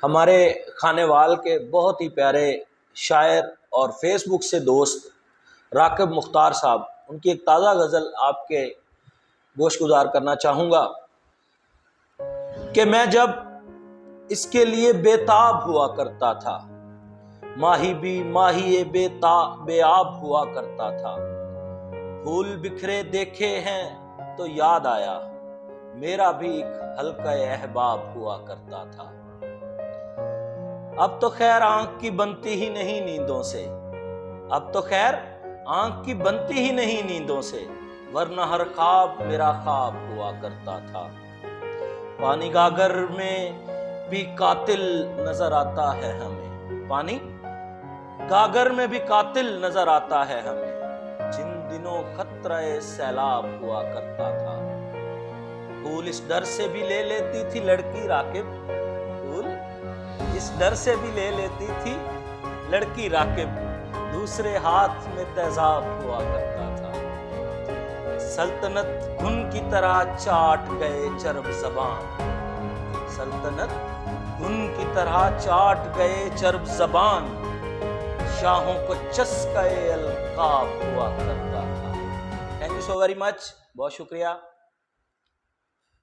ہمارے کھانے وال کے بہت ہی پیارے شاعر اور فیس بک سے دوست راکب مختار صاحب، ان کی ایک تازہ غزل آپ کے گوش گزار کرنا چاہوں گا کہ میں جب اس کے لیے بے تاب ہوا کرتا تھا، ماہی بھی ماہی بے آب ہوا کرتا تھا، پھول بکھرے دیکھے ہیں تو یاد آیا میرا بھی ایک حلقہ احباب ہوا کرتا تھا۔ اب تو خیر آنکھ کی بنتی ہی نہیں نیندوں سے، اب تو خیر آنکھ کی بنتی ہی نہیں نیندوں سے، ورنہ ہر خواب میرا خواب ہوا کرتا تھا۔ پانی گاگر میں بھی قاتل نظر آتا ہے ہمیں، پانی گاگر میں بھی قاتل نظر آتا ہے ہمیں، جن دنوں خطرہ سیلاب ہوا کرتا تھا۔ پھول اس ڈر سے بھی لے لیتی تھی لڑکی راکب، پھول اس ڈر سے بھی لے لیتی تھی لڑکی راکب، دوسرے ہاتھ میں تیزاب ہوا کرتا تھا۔ سلطنت گھن کی طرح چاٹ گئے چرب زبان، سلطنت گھن کی طرح چاٹ گئے چرب زبان، شاہوں کو چسکے القاب ہوا کرتا تھا۔ Thank you so very much, بہت شکریہ۔